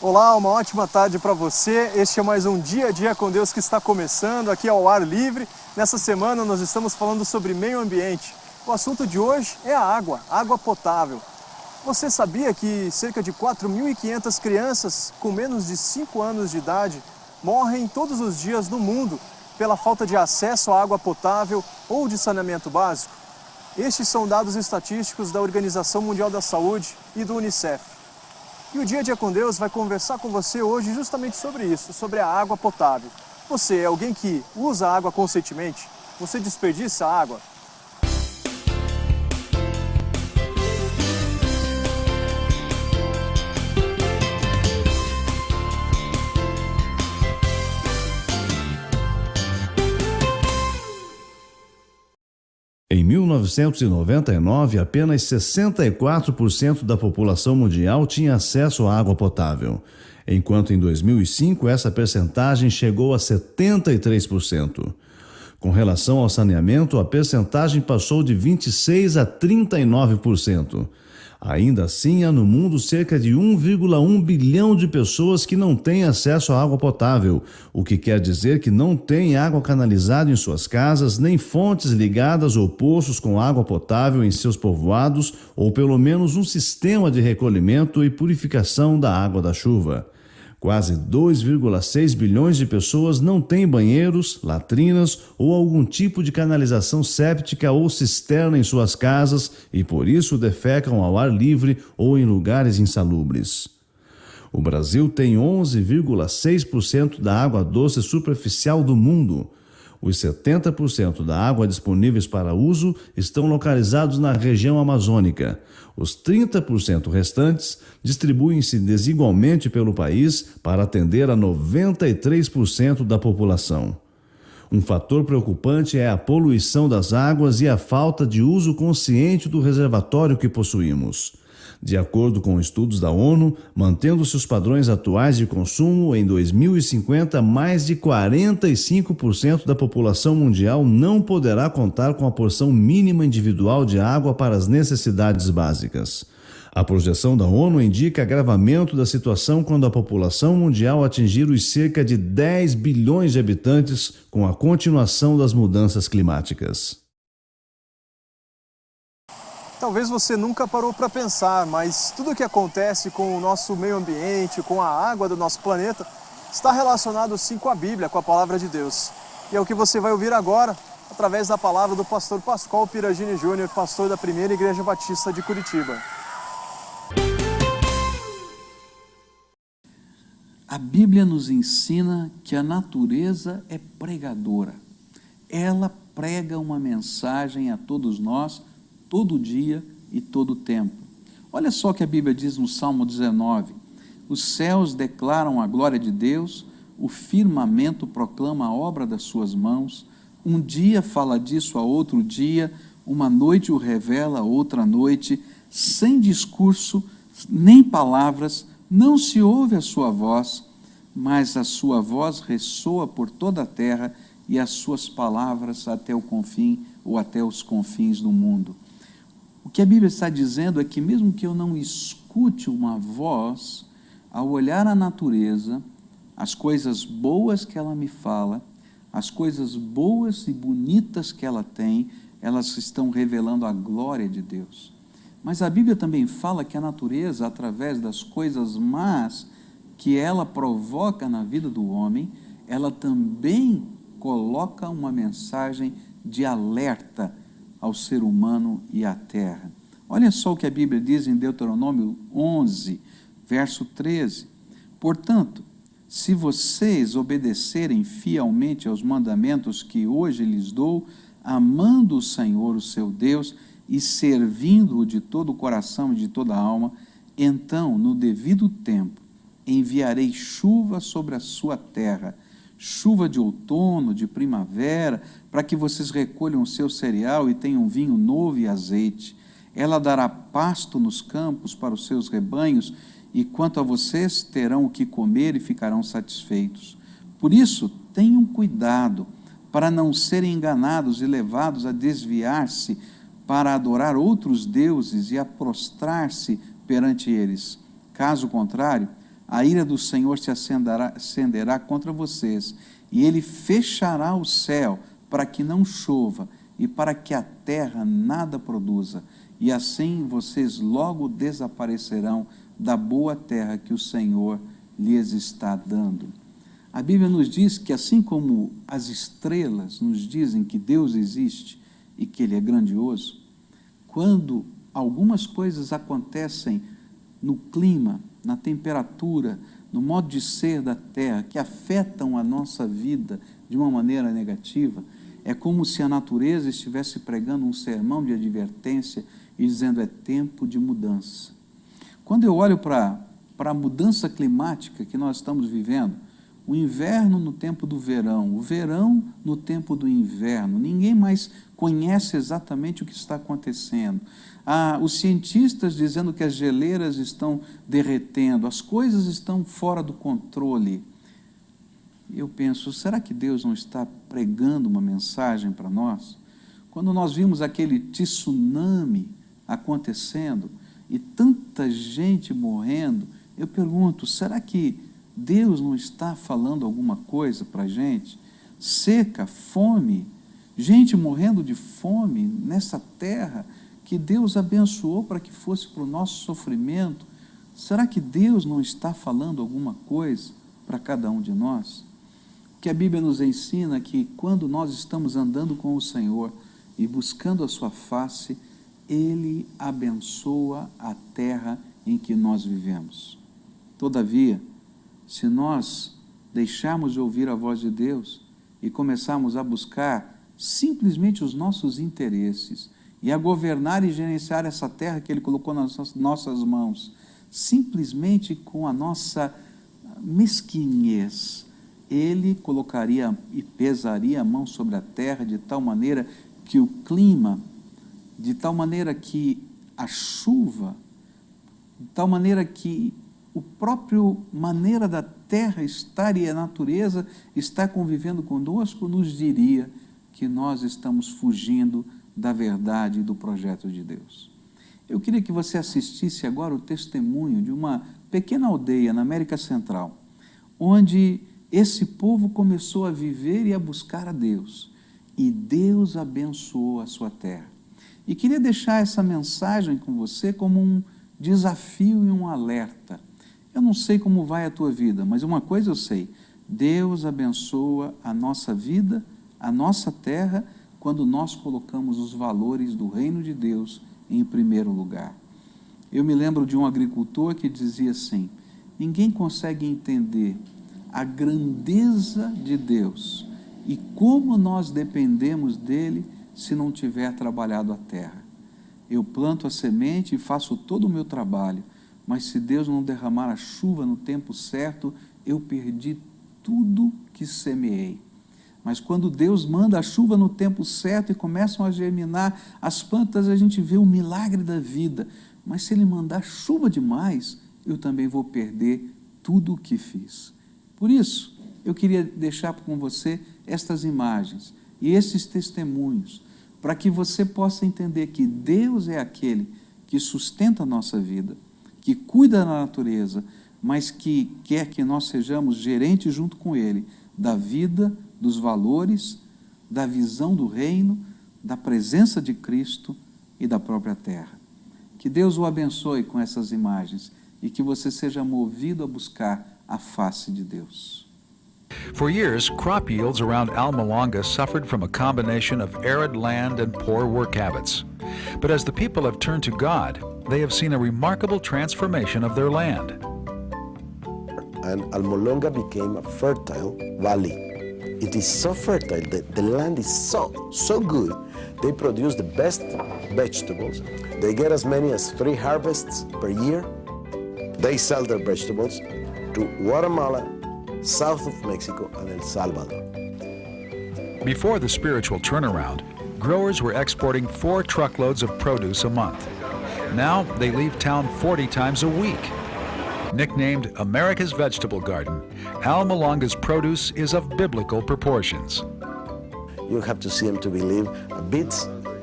Olá, uma ótima tarde para você. Este é mais um Dia a Dia com Deus que está começando aqui ao ar livre. Nessa semana nós estamos falando sobre meio ambiente. O assunto de hoje é a água potável. Você sabia que cerca de 4.500 crianças com menos de 5 anos de idade morrem todos os dias no mundo pela falta de acesso à água potável ou de saneamento básico? Estes são dados estatísticos da Organização Mundial da Saúde e do Unicef. E o Dia a Dia com Deus vai conversar com você hoje justamente sobre isso, sobre a água potável. Você é alguém que usa água conscientemente? Você desperdiça água? Em 1999, apenas 64% da população mundial tinha acesso à água potável, enquanto em 2005 essa percentagem chegou a 73%. Com relação ao saneamento, a percentagem passou de 26% a 39%. Ainda assim, há no mundo cerca de 1,1 bilhão de pessoas que não têm acesso à água potável, o que quer dizer que não têm água canalizada em suas casas, nem fontes ligadas ou poços com água potável em seus povoados, ou pelo menos um sistema de recolhimento e purificação da água da chuva. Quase 2,6 bilhões de pessoas não têm banheiros, latrinas ou algum tipo de canalização séptica ou cisterna em suas casas e por isso defecam ao ar livre ou em lugares insalubres. O Brasil tem 11,6% da água doce superficial do mundo. Os 70% da água disponíveis para uso estão localizados na região amazônica. Os 30% restantes distribuem-se desigualmente pelo país para atender a 93% da população. Um fator preocupante é a poluição das águas e a falta de uso consciente do reservatório que possuímos. De acordo com estudos da ONU, mantendo-se os padrões atuais de consumo, em 2050, mais de 45% da população mundial não poderá contar com a porção mínima individual de água para as necessidades básicas. A projeção da ONU indica agravamento da situação quando a população mundial atingir os cerca de 10 bilhões de habitantes com a continuação das mudanças climáticas. Talvez você nunca parou para pensar, mas tudo o que acontece com o nosso meio ambiente, com a água do nosso planeta, está relacionado sim com a Bíblia, com a Palavra de Deus. E é o que você vai ouvir agora, através da palavra do pastor Pascoal Piragini Júnior, pastor da Primeira Igreja Batista de Curitiba. A Bíblia nos ensina que a natureza é pregadora. Ela prega uma mensagem a todos nós, todo dia e todo tempo. Olha só o que a Bíblia diz no Salmo 19. Os céus declaram a glória de Deus, o firmamento proclama a obra das suas mãos, um dia fala disso a outro dia, uma noite o revela a outra noite, sem discurso, nem palavras, não se ouve a sua voz, mas a sua voz ressoa por toda a terra e as suas palavras até o confim ou até os confins do mundo. O que a Bíblia está dizendo é que mesmo que eu não escute uma voz, ao olhar a natureza, as coisas boas que ela me fala, as coisas boas e bonitas que ela tem, elas estão revelando a glória de Deus. Mas a Bíblia também fala que a natureza, através das coisas más que ela provoca na vida do homem, ela também coloca uma mensagem de alerta ao ser humano e à terra. Olha só o que a Bíblia diz em Deuteronômio 11, verso 13. Portanto, se vocês obedecerem fielmente aos mandamentos que hoje lhes dou, amando o Senhor, o seu Deus, e servindo-o de todo o coração e de toda a alma, então, no devido tempo, enviarei chuva sobre a sua terra, chuva de outono, de primavera, para que vocês recolham o seu cereal e tenham vinho novo e azeite. Ela dará pasto nos campos para os seus rebanhos, e quanto a vocês, terão o que comer e ficarão satisfeitos. Por isso, tenham cuidado, para não serem enganados e levados a desviar-se para adorar outros deuses e a prostrar-se perante eles. Caso contrário, a ira do Senhor se acenderá contra vocês, e ele fechará o céu para que não chova, e para que a terra nada produza, e assim vocês logo desaparecerão da boa terra que o Senhor lhes está dando. A Bíblia nos diz que assim como as estrelas nos dizem que Deus existe e que Ele é grandioso, quando algumas coisas acontecem no clima, na temperatura, no modo de ser da terra, que afetam a nossa vida de uma maneira negativa, é como se a natureza estivesse pregando um sermão de advertência e dizendo: é tempo de mudança. Quando eu olho para a mudança climática que nós estamos vivendo, o inverno no tempo do verão, o verão no tempo do inverno, ninguém mais conhece exatamente o que está acontecendo. Os cientistas dizendo que as geleiras estão derretendo, as coisas estão fora do controle. Eu penso, será que Deus não está pregando uma mensagem para nós? Quando nós vimos aquele tsunami acontecendo e tanta gente morrendo, eu pergunto, será que Deus não está falando alguma coisa para a gente? Seca, fome, gente morrendo de fome nessa terra que Deus abençoou para que fosse para o nosso sofrimento. Será que Deus não está falando alguma coisa para cada um de nós? Que a Bíblia nos ensina que quando nós estamos andando com o Senhor e buscando a sua face, Ele abençoa a terra em que nós vivemos. Todavia, se nós deixarmos de ouvir a voz de Deus e começarmos a buscar simplesmente os nossos interesses e a governar e gerenciar essa terra que Ele colocou nas nossas mãos, simplesmente com a nossa mesquinhez, Ele colocaria e pesaria a mão sobre a terra de tal maneira que o clima, de tal maneira que a chuva, de tal maneira que o próprio maneira da terra estar e a natureza estar convivendo conosco, nos diria que nós estamos fugindo da verdade e do projeto de Deus. Eu queria que você assistisse agora o testemunho de uma pequena aldeia na América Central, onde esse povo começou a viver e a buscar a Deus, e Deus abençoou a sua terra. E queria deixar essa mensagem com você como um desafio e um alerta. Eu não sei como vai a tua vida, mas uma coisa eu sei: Deus abençoa a nossa vida, a nossa terra, quando nós colocamos os valores do reino de Deus em primeiro lugar. Eu me lembro de um agricultor que dizia assim: ninguém consegue entender a grandeza de Deus e como nós dependemos dele se não tiver trabalhado a terra. Eu planto a semente e faço todo o meu trabalho, mas se Deus não derramar a chuva no tempo certo, eu perdi tudo que semeei. Mas quando Deus manda a chuva no tempo certo e começam a germinar as plantas, a gente vê o milagre da vida. Mas se Ele mandar chuva demais, eu também vou perder tudo o que fiz. Por isso, eu queria deixar com você estas imagens e esses testemunhos, para que você possa entender que Deus é aquele que sustenta a nossa vida, que cuida da natureza, mas que quer que nós sejamos gerentes junto com Ele da vida, dos valores, da visão do reino, da presença de Cristo e da própria terra. Que Deus o abençoe com essas imagens e que você seja movido a buscar a face de Deus. For years, crop yields around Almalonga suffered from a combination of arid land and poor work habits. But as the people have turned to God, they have seen a remarkable transformation of their land. And Almalonga became a fertile valley. It is so fertile that the land is so good. They produce the best vegetables. They get as many as 3 harvests per year. They sell their vegetables to Guatemala, south of Mexico, and El Salvador. Before the spiritual turnaround, growers were exporting 4 truckloads of produce a month. Now they leave town 40 times a week. Nicknamed America's Vegetable Garden, Almalonga's produce is of biblical proportions. You have to see them to believe. A beet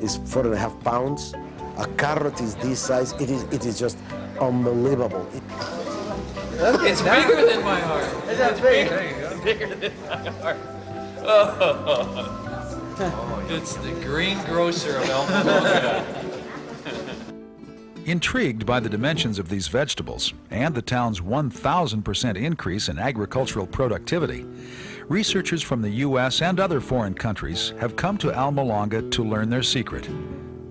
is 4.5 pounds. A carrot is this size. It is just unbelievable. It's bigger than my heart. Is that bigger than my heart. Oh, it's the greengrocer of Almalonga. Intrigued by the dimensions of these vegetables and the town's 1,000% increase in agricultural productivity, researchers from the U.S. and other foreign countries have come to Almalonga to learn their secret.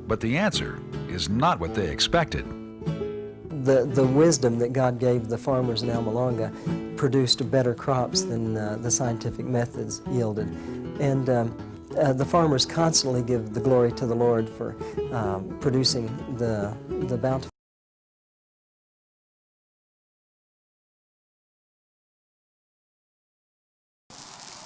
But the answer is not what they expected. The wisdom that God gave the farmers in Almalonga produced better crops than the scientific methods yielded. And the farmers constantly give the glory to the Lord for producing the bountiful.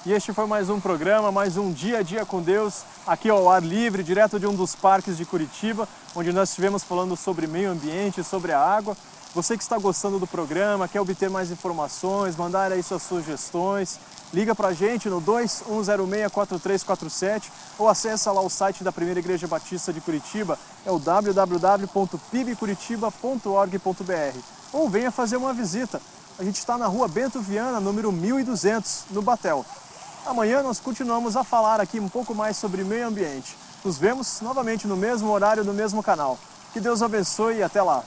E este foi mais um programa, mais um Dia a Dia com Deus, aqui ao ar livre, direto de um dos parques de Curitiba, onde nós estivemos falando sobre meio ambiente, sobre a água. Você que está gostando do programa, quer obter mais informações, mandar aí suas sugestões, liga pra gente no 2106-4347 ou acessa lá o site da Primeira Igreja Batista de Curitiba, é o www.pibcuritiba.org.br, ou venha fazer uma visita. A gente está na rua Bento Viana, número 1200, no Batel. Amanhã nós continuamos a falar aqui um pouco mais sobre meio ambiente. Nos vemos novamente no mesmo horário, no mesmo canal. Que Deus abençoe e até lá!